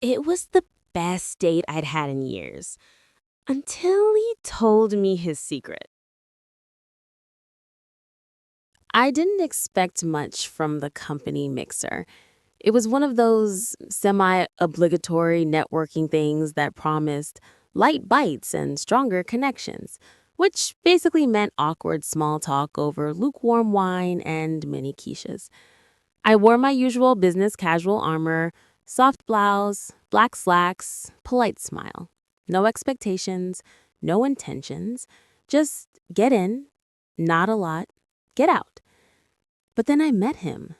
It was the best date I'd had in years, until he told me his secret. I didn't expect much from the company mixer. It was one of those semi-obligatory networking things that promised light bites and stronger connections, which basically meant awkward small talk over lukewarm wine and mini quiches. I wore my usual business casual armor, soft blouse, black slacks, polite smile. No expectations, no intentions, just get in, not a lot, get out. But then I met him.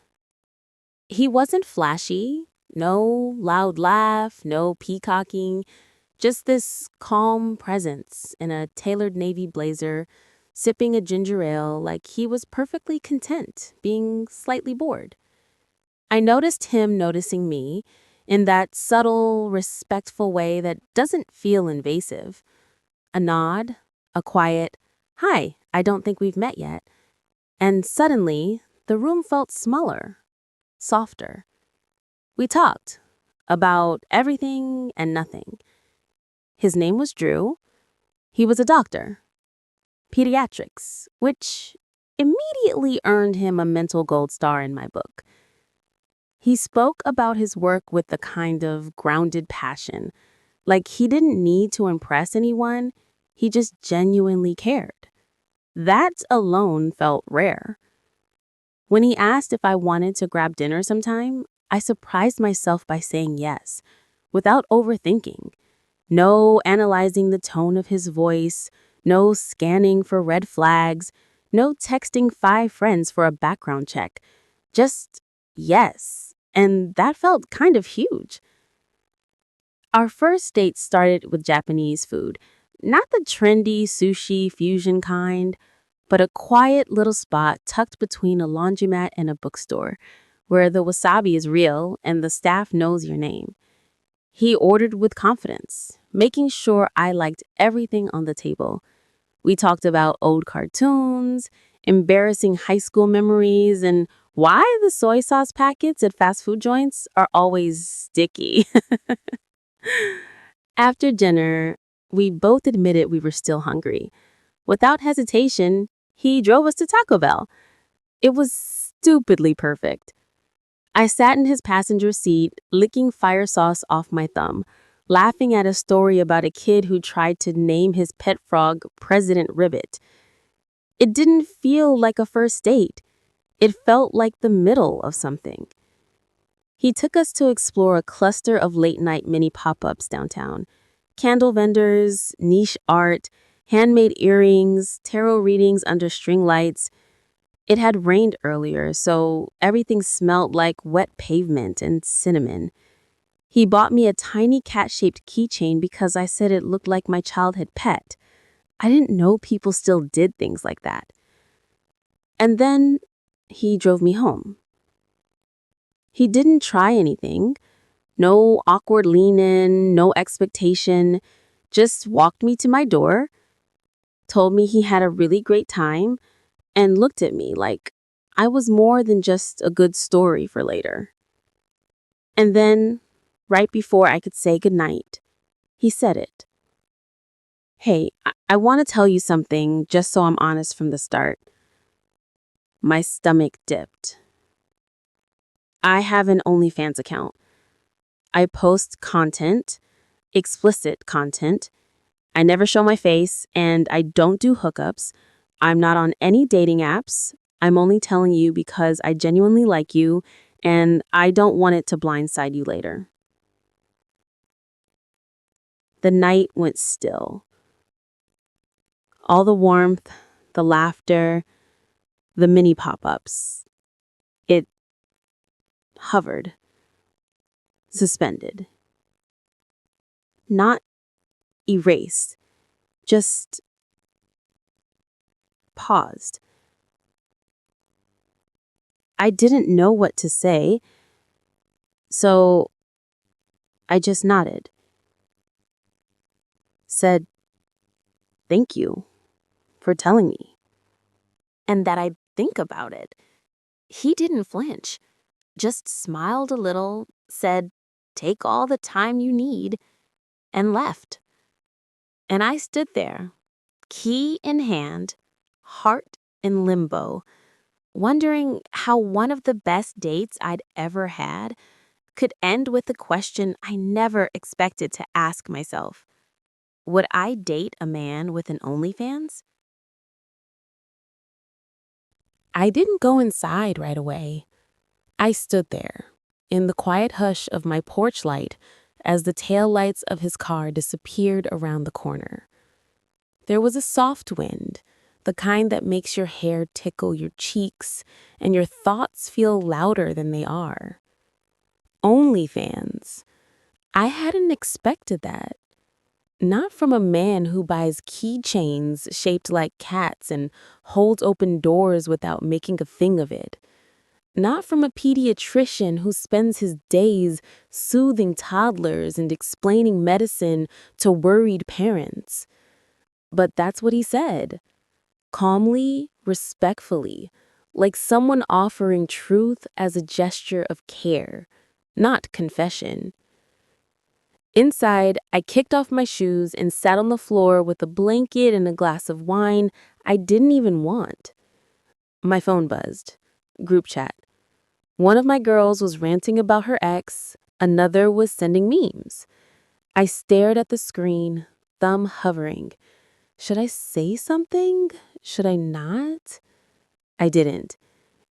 He wasn't flashy, no loud laugh, no peacocking, just this calm presence in a tailored navy blazer, sipping a ginger ale like he was perfectly content, being slightly bored. I noticed him noticing me in that subtle, respectful way that doesn't feel invasive. A nod, a quiet, "Hi, I don't think we've met yet." And suddenly, the room felt smaller, softer. We talked about everything and nothing. His name was Drew. He was a doctor, pediatrics, which immediately earned him a mental gold star in my book. He spoke about his work with the kind of grounded passion, like he didn't need to impress anyone, he just genuinely cared. That alone felt rare. When he asked if I wanted to grab dinner sometime, I surprised myself by saying yes, without overthinking. No analyzing the tone of his voice, no scanning for red flags, no texting 5 friends for a background check. Just yes. And that felt kind of huge. Our first date started with Japanese food, not the trendy sushi fusion kind, but a quiet little spot tucked between a laundromat and a bookstore, where the wasabi is real and the staff knows your name. He ordered with confidence, making sure I liked everything on the table. We talked about old cartoons, embarrassing high school memories, and why the soy sauce packets at fast food joints are always sticky. After dinner, we both admitted we were still hungry. Without hesitation, he drove us to Taco Bell. It was stupidly perfect. I sat in his passenger seat, licking fire sauce off my thumb, laughing at a story about a kid who tried to name his pet frog President Ribbit. It didn't feel like a first date. It felt like the middle of something. He took us to explore a cluster of late-night mini pop-ups downtown. Candle vendors, niche art, handmade earrings, tarot readings under string lights. It had rained earlier, so everything smelled like wet pavement and cinnamon. He bought me a tiny cat-shaped keychain because I said it looked like my childhood pet. I didn't know people still did things like that. And then he drove me home. He didn't try anything. No awkward lean in, no expectation. Just walked me to my door, told me he had a really great time, and looked at me like I was more than just a good story for later. And then, right before I could say goodnight, he said it. "Hey, I want to tell you something just so I'm honest from the start." My stomach dipped. I have an OnlyFans account. I post content, explicit content. I never show my face, and I don't do hookups. I'm not on any dating apps. I'm only telling you because I genuinely like you, and I don't want it to blindside you later. The night went still. All the warmth, the laughter, the mini pop-ups. It hovered, suspended. Not erased, just paused. I didn't know what to say, so I just nodded. Said, "Thank you for telling me." And that I'd think about it. He didn't flinch, just smiled a little, said, take all the time you need, and left. And I stood there, key in hand, heart in limbo, wondering how one of the best dates I'd ever had could end with a question I never expected to ask myself. Would I date a man with an OnlyFans? I didn't go inside right away. I stood there, in the quiet hush of my porch light, as the taillights of his car disappeared around the corner. There was a soft wind, the kind that makes your hair tickle your cheeks and your thoughts feel louder than they are. OnlyFans. I hadn't expected that. Not from a man who buys keychains shaped like cats and holds open doors without making a thing of it. Not from a pediatrician who spends his days soothing toddlers and explaining medicine to worried parents. But that's what he said. Calmly, respectfully, like someone offering truth as a gesture of care, not confession. Inside, I kicked off my shoes and sat on the floor with a blanket and a glass of wine I didn't even want. My phone buzzed. Group chat. One of my girls was ranting about her ex, another was sending memes. I stared at the screen, thumb hovering. Should I say something? Should I not? I didn't.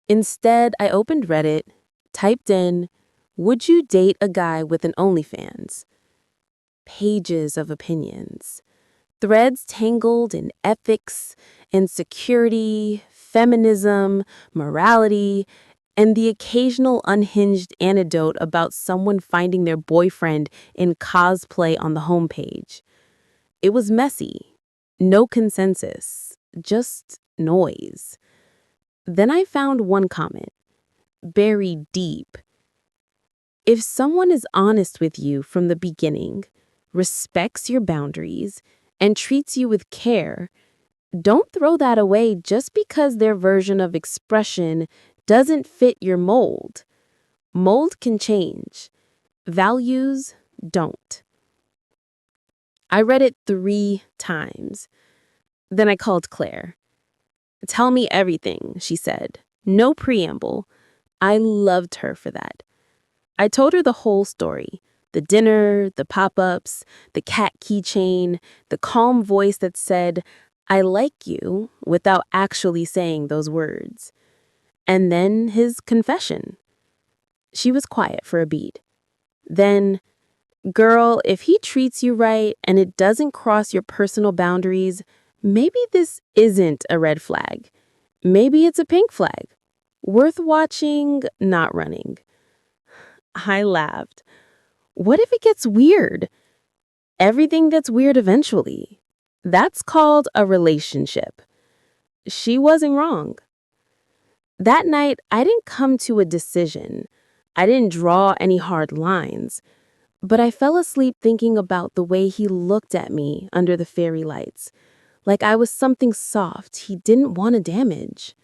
Instead, I opened Reddit, typed in, "Would you date a guy with an OnlyFans?" Pages of opinions. Threads tangled in ethics, insecurity, feminism, morality, and the occasional unhinged anecdote about someone finding their boyfriend in cosplay on the homepage. It was messy. No consensus. Just noise. Then I found one comment, buried deep. If someone is honest with you from the beginning, respects your boundaries, and treats you with care, don't throw that away just because their version of expression doesn't fit your mold. Mold can change. Values don't. I read it 3 times. Then I called Claire. "Tell me everything," she said. No preamble. I loved her for that. I told her the whole story. The dinner, the pop-ups, the cat keychain, the calm voice that said, "I like you," without actually saying those words. And then his confession. She was quiet for a beat. Then, "Girl, if he treats you right and it doesn't cross your personal boundaries, maybe this isn't a red flag. Maybe it's a pink flag. Worth watching, not running." I laughed. What if it gets weird? Everything gets weird eventually. That's called a relationship. She wasn't wrong. That night, I didn't come to a decision. I didn't draw any hard lines. But I fell asleep thinking about the way he looked at me under the fairy lights, like I was something soft he didn't want to damage.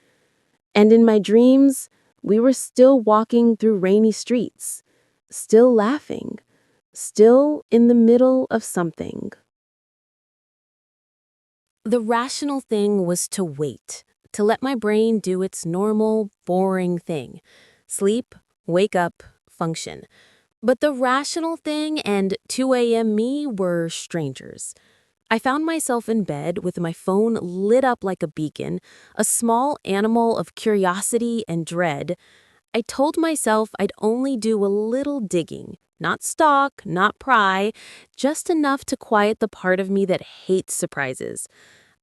And in my dreams, we were still walking through rainy streets, still laughing, still in the middle of something. The rational thing was to wait, to let my brain do its normal, boring thing. Sleep, wake up, function. But the rational thing and 2 a.m. me were strangers. I found myself in bed with my phone lit up like a beacon, a small animal of curiosity and dread. I told myself I'd only do a little digging, not stalk, not pry, just enough to quiet the part of me that hates surprises.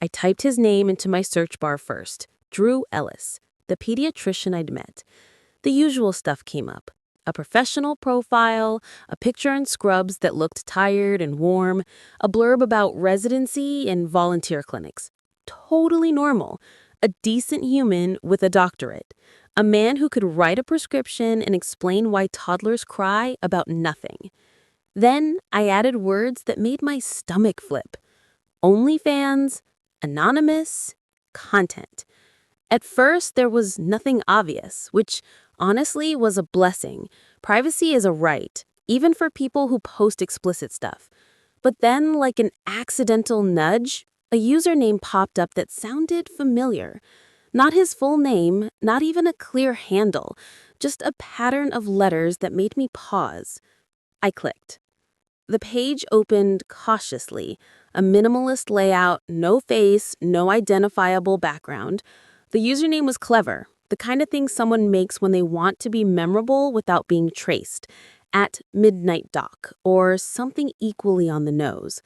I typed his name into my search bar first, Drew Ellis, the pediatrician I'd met. The usual stuff came up. A professional profile, a picture in scrubs that looked tired and warm, a blurb about residency and volunteer clinics. Totally normal. A decent human with a doctorate. A man who could write a prescription and explain why toddlers cry about nothing. Then I added words that made my stomach flip. OnlyFans, anonymous, content. At first, there was nothing obvious, which honestly was a blessing. Privacy is a right, even for people who post explicit stuff. But then, like an accidental nudge, a username popped up that sounded familiar. Not his full name, not even a clear handle, just a pattern of letters that made me pause. I clicked. The page opened cautiously, a minimalist layout, no face, no identifiable background. The username was clever, the kind of thing someone makes when they want to be memorable without being traced, at Midnight Doc, or something equally on the nose.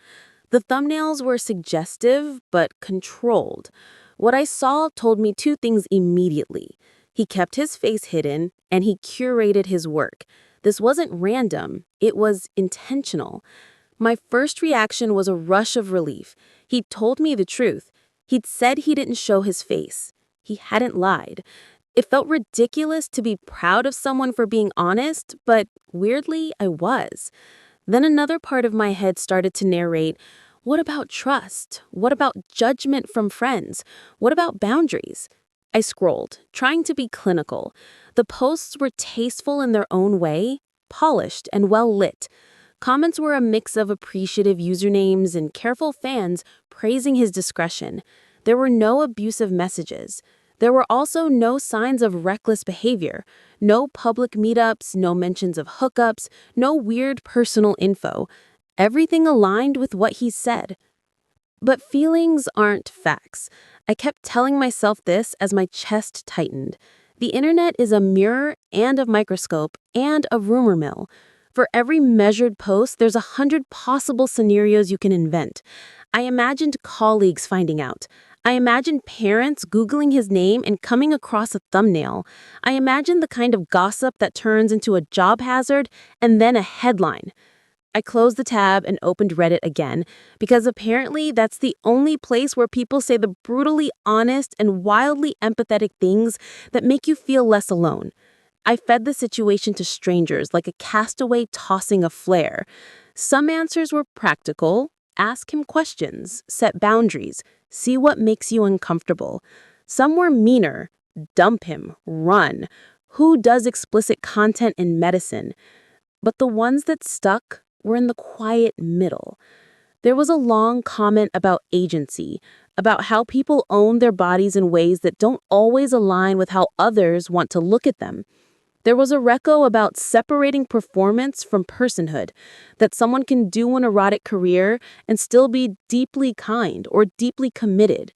The thumbnails were suggestive, but controlled. What I saw told me two things immediately. He kept his face hidden, and he curated his work. This wasn't random, it was intentional. My first reaction was a rush of relief. He'd told me the truth. He'd said he didn't show his face. He hadn't lied. It felt ridiculous to be proud of someone for being honest, but weirdly, I was. Then another part of my head started to narrate, what about trust? What about judgment from friends? What about boundaries? I scrolled, trying to be clinical. The posts were tasteful in their own way, polished and well lit. Comments were a mix of appreciative usernames and careful fans praising his discretion. There were no abusive messages. There were also no signs of reckless behavior, no public meetups, no mentions of hookups, no weird personal info. Everything aligned with what he said. But feelings aren't facts. I kept telling myself this as my chest tightened. The internet is a mirror and a microscope and a rumor mill. For every measured post, there's 100 possible scenarios you can invent. I imagined colleagues finding out. I imagined parents Googling his name and coming across a thumbnail. I imagined the kind of gossip that turns into a job hazard and then a headline. I closed the tab and opened Reddit again, because apparently that's the only place where people say the brutally honest and wildly empathetic things that make you feel less alone. I fed the situation to strangers like a castaway tossing a flare. Some answers were practical. Ask him questions, set boundaries, see what makes you uncomfortable. Some were meaner. Dump him, run. Who does explicit content in medicine? But the ones that stuck were in the quiet middle. There was a long comment about agency, about how people own their bodies in ways that don't always align with how others want to look at them. There was a reco about separating performance from personhood, that someone can do an erotic career and still be deeply kind or deeply committed.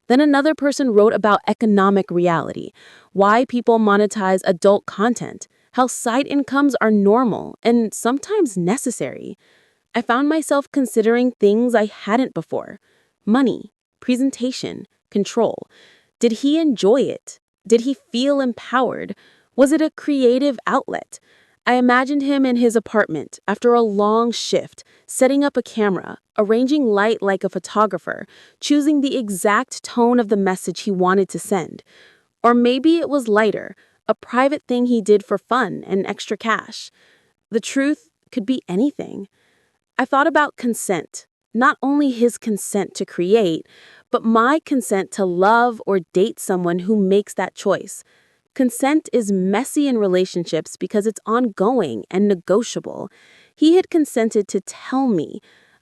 Then another person wrote about economic reality, why people monetize adult content, how side incomes are normal and sometimes necessary. I found myself considering things I hadn't before. Money, presentation, control. Did he enjoy it? Did he feel empowered? Was it a creative outlet? I imagined him in his apartment after a long shift, setting up a camera, arranging light like a photographer, choosing the exact tone of the message he wanted to send. Or maybe it was lighter, a private thing he did for fun and extra cash. The truth could be anything. I thought about consent, not only his consent to create, but my consent to love or date someone who makes that choice. Consent is messy in relationships because it's ongoing and negotiable. He had consented to tell me.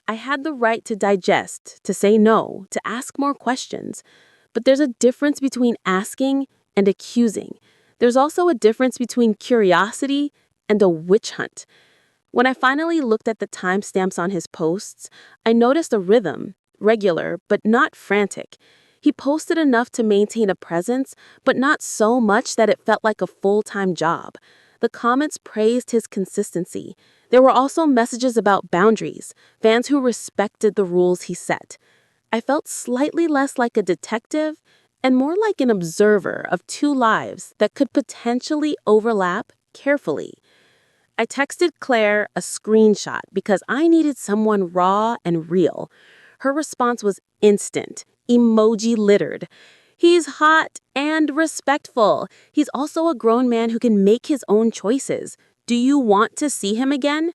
I had the right to digest, to say no, to ask more questions. But there's a difference between asking and accusing. There's also a difference between curiosity and a witch hunt. When I finally looked at the timestamps on his posts, I noticed a rhythm, regular but not frantic. He posted enough to maintain a presence, but not so much that it felt like a full-time job. The comments praised his consistency. There were also messages about boundaries, fans who respected the rules he set. I felt slightly less like a detective and more like an observer of two lives that could potentially overlap carefully. I texted Claire a screenshot because I needed someone raw and real. Her response was instant, emoji littered. He's hot and respectful. He's also a grown man who can make his own choices. Do you want to see him again?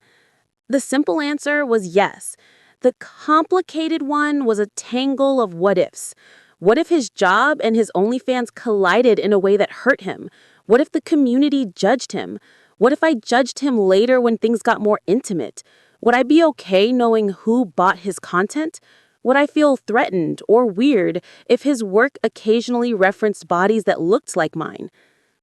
The simple answer was yes. The complicated one was a tangle of what-ifs. What if his job and his OnlyFans collided in a way that hurt him? What if the community judged him? What if I judged him later when things got more intimate? Would I be okay knowing who bought his content? Would I feel threatened or weird if his work occasionally referenced bodies that looked like mine?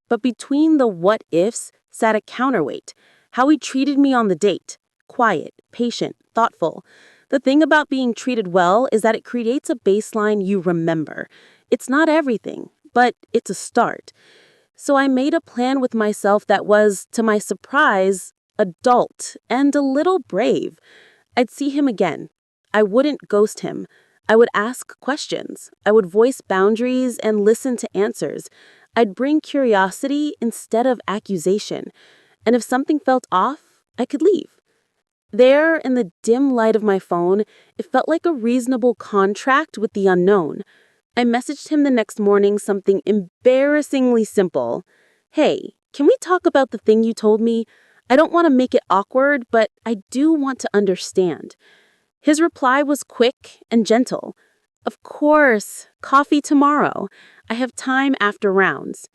But between the what ifs sat a counterweight. How he treated me on the date. Quiet, patient, thoughtful. The thing about being treated well is that it creates a baseline you remember. It's not everything, but it's a start. So I made a plan with myself that was, to my surprise, adult and a little brave. I'd see him again. I wouldn't ghost him. I would ask questions. I would voice boundaries and listen to answers. I'd bring curiosity instead of accusation. And if something felt off, I could leave. There, in the dim light of my phone, it felt like a reasonable contract with the unknown. I messaged him the next morning something embarrassingly simple. Hey, can we talk about the thing you told me? I don't want to make it awkward, but I do want to understand. His reply was quick and gentle. Of course, coffee tomorrow. I have time after rounds.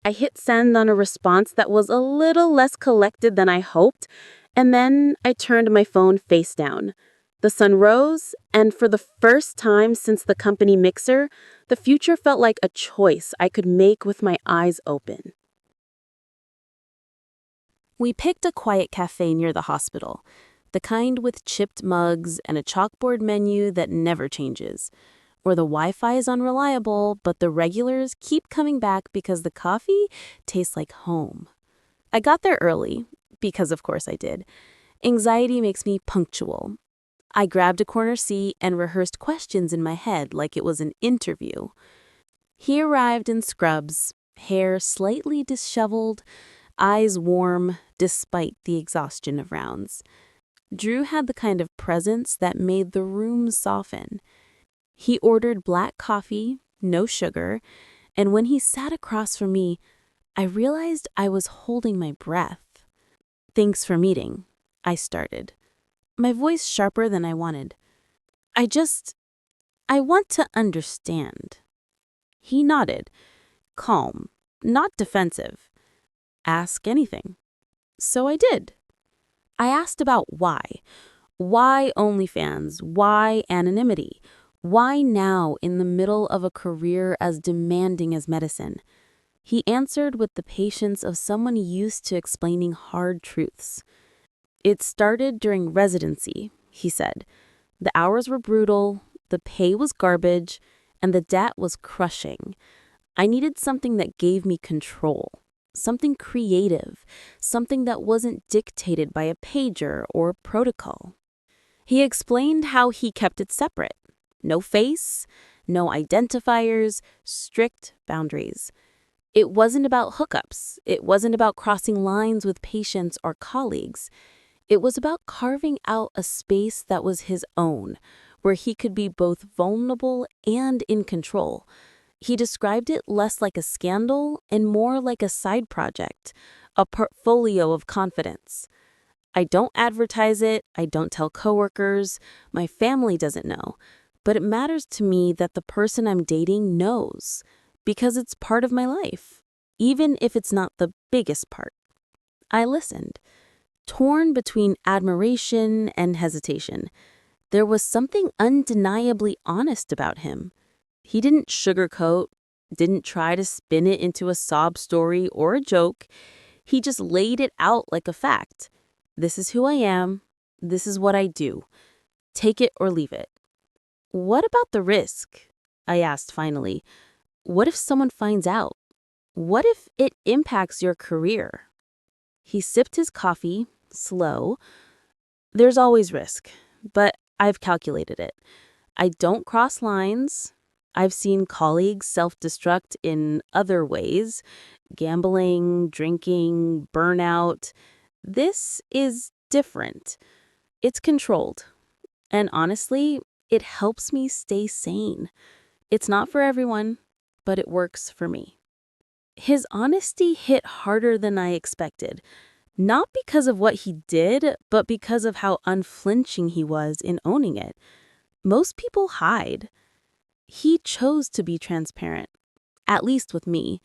I hit send on a response that was a little less collected than I hoped, and then I turned my phone face down. The sun rose, and for the first time since the company mixer, the future felt like a choice I could make with my eyes open. We picked a quiet cafe near the hospital, the kind with chipped mugs and a chalkboard menu that never changes, where the Wi-Fi is unreliable, but the regulars keep coming back because the coffee tastes like home. I got there early, because of course I did. Anxiety makes me punctual. I grabbed a corner seat and rehearsed questions in my head like it was an interview. He arrived in scrubs, hair slightly disheveled, eyes warm despite the exhaustion of rounds. Drew had the kind of presence that made the room soften. He ordered black coffee, no sugar, and when he sat across from me, I realized I was holding my breath. Thanks for meeting, I started, my voice sharper than I wanted. I want to understand. He nodded, calm, not defensive. Ask anything. So I did. I asked about why. Why OnlyFans? Why anonymity? Why now in the middle of a career as demanding as medicine? He answered with the patience of someone used to explaining hard truths. It started during residency, he said. The hours were brutal, the pay was garbage, and the debt was crushing. I needed something that gave me control, something creative, something that wasn't dictated by a pager or protocol. He explained how he kept it separate. No face, no identifiers, strict boundaries. It wasn't about hookups. It wasn't about crossing lines with patients or colleagues. It was about carving out a space that was his own, where he could be both vulnerable and in control. He described it less like a scandal and more like a side project, a portfolio of confidence. I don't advertise it, I don't tell coworkers, my family doesn't know, but it matters to me that the person I'm dating knows, because it's part of my life, even if it's not the biggest part. I listened, torn between admiration and hesitation. There was something undeniably honest about him. He didn't sugarcoat, didn't try to spin it into a sob story or a joke. He just laid it out like a fact. This is who I am. This is what I do. Take it or leave it. What about the risk? I asked finally. What if someone finds out? What if it impacts your career? He sipped his coffee, slow. There's always risk, but I've calculated it. I don't cross lines. I've seen colleagues self-destruct in other ways, gambling, drinking, burnout. This is different. It's controlled. And honestly, it helps me stay sane. It's not for everyone, but it works for me. His honesty hit harder than I expected, not because of what he did, but because of how unflinching he was in owning it. Most people hide. He chose to be transparent, at least with me.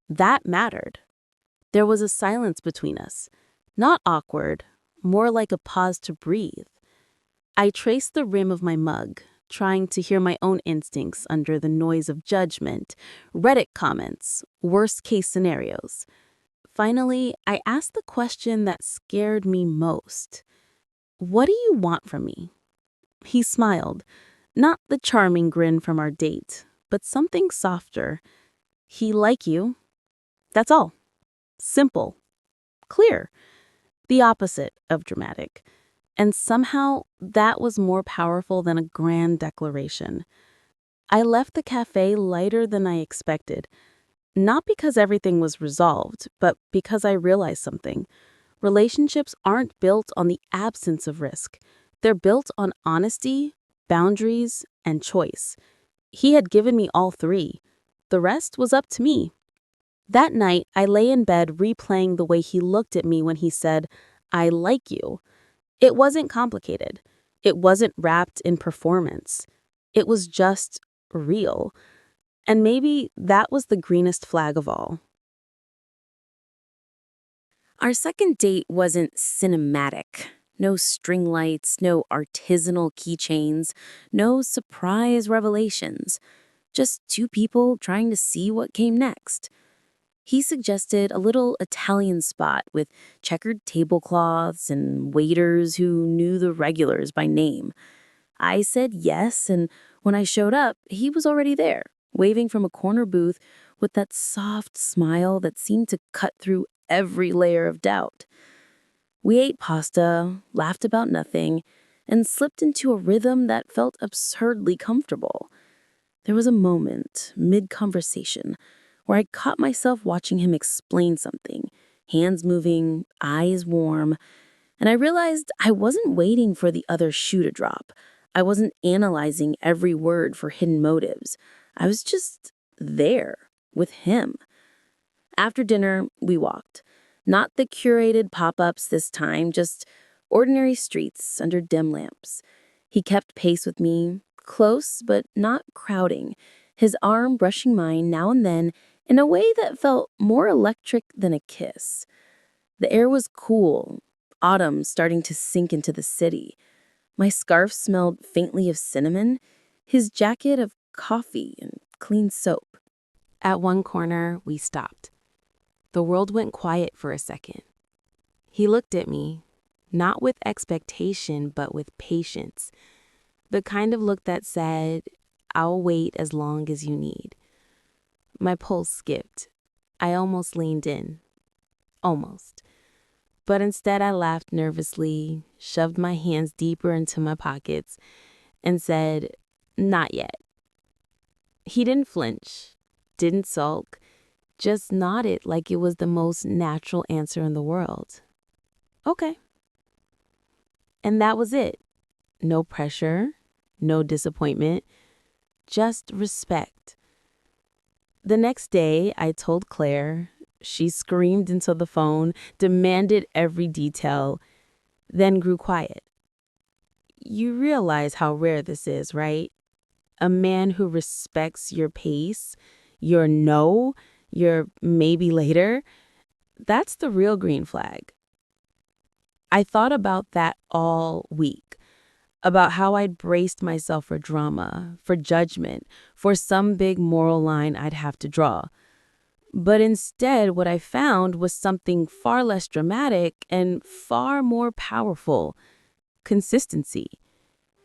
That mattered. There was a silence between us. Not awkward, more like a pause to breathe. I traced the rim of my mug, trying to hear my own instincts under the noise of judgment, Reddit comments, worst-case scenarios. Finally, I asked the question that scared me most. What do you want from me? He smiled, not the charming grin from our date, but something softer. He like you. That's all. Simple. Clear. The opposite of dramatic. And somehow, that was more powerful than a grand declaration. I left the cafe lighter than I expected. Not because everything was resolved, but because I realized something. Relationships aren't built on the absence of risk. They're built on honesty, boundaries, and choice. He had given me all three. The rest was up to me. That night, I lay in bed replaying the way he looked at me when he said, "I like you." It wasn't complicated. It wasn't wrapped in performance. It was just real. And maybe that was the greenest flag of all. Our second date wasn't cinematic. No string lights, no artisanal keychains, no surprise revelations. Just two people trying to see what came next. He suggested a little Italian spot with checkered tablecloths and waiters who knew the regulars by name. I said yes, and when I showed up, he was already there, waving from a corner booth with that soft smile that seemed to cut through every layer of doubt. We ate pasta, laughed about nothing, and slipped into a rhythm that felt absurdly comfortable. There was a moment, mid-conversation, where I caught myself watching him explain something, hands moving, eyes warm, and I realized I wasn't waiting for the other shoe to drop. I wasn't analyzing every word for hidden motives. I was just there, with him. After dinner, we walked. Not the curated pop-ups this time, just ordinary streets under dim lamps. He kept pace with me, close but not crowding, his arm brushing mine now and then in a way that felt more electric than a kiss. The air was cool, autumn starting to sink into the city. My scarf smelled faintly of cinnamon, his jacket of coffee and clean soap. At one corner, we stopped. The world went quiet for a second. He looked at me, not with expectation, but with patience. The kind of look that said, "I'll wait as long as you need." My pulse skipped. I almost leaned in. Almost. But instead I laughed nervously, shoved my hands deeper into my pockets, and said, "Not yet." He didn't flinch, didn't sulk, just nodded like it was the most natural answer in the world. Okay. And that was it. No pressure, no disappointment, just respect. The next day, I told Claire. She screamed into the phone, demanded every detail, then grew quiet. You realize how rare this is, right? A man who respects your pace, your no, your maybe later. That's the real green flag. I thought about that all week, about how I'd braced myself for drama, for judgment, for some big moral line I'd have to draw. But instead, what I found was something far less dramatic and far more powerful: consistency.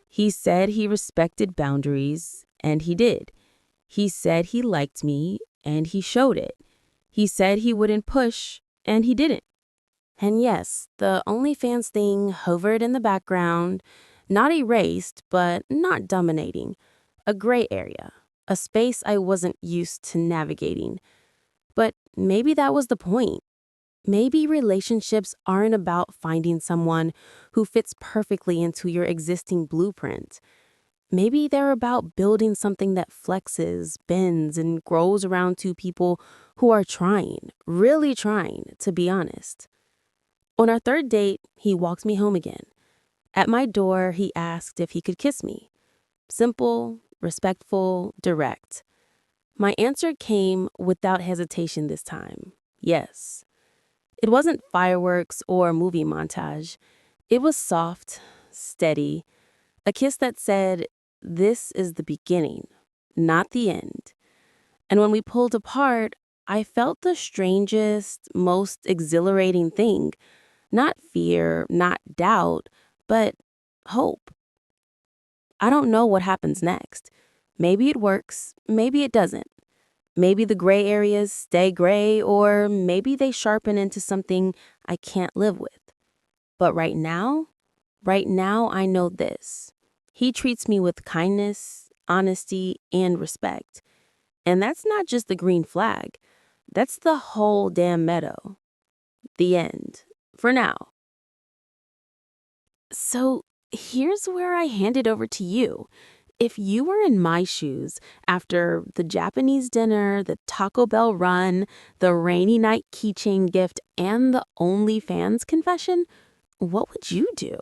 He said he respected boundaries, and he did. He said he liked me, and he showed it. He said he wouldn't push, and he didn't. And yes, the OnlyFans thing hovered in the background, not erased, but not dominating. A gray area, a space I wasn't used to navigating. But maybe that was the point. Maybe relationships aren't about finding someone who fits perfectly into your existing blueprint. Maybe they're about building something that flexes, bends, and grows around two people who are trying, really trying, to be honest. On our third date, he walked me home again. At my door, he asked if he could kiss me. Simple, respectful, direct. My answer came without hesitation this time. Yes. It wasn't fireworks or movie montage. It was soft, steady, a kiss that said, "This is the beginning, not the end." And when we pulled apart, I felt the strangest, most exhilarating thing. Not fear, not doubt, but hope. I don't know what happens next. Maybe it works, maybe it doesn't. Maybe the gray areas stay gray, or maybe they sharpen into something I can't live with. But right now, I know this. He treats me with kindness, honesty, and respect. And that's not just the green flag, that's the whole damn meadow. The end. For now. So here's where I hand it over to you. If you were in my shoes after the Japanese dinner, the Taco Bell run, the rainy night keychain gift, and the OnlyFans confession, what would you do?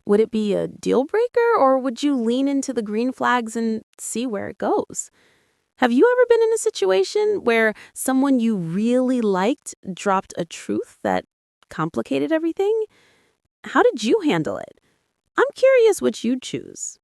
Would it be a deal breaker, or would you lean into the green flags and see where it goes? Have you ever been in a situation where someone you really liked dropped a truth that complicated everything? How did you handle it? I'm curious what you'd choose.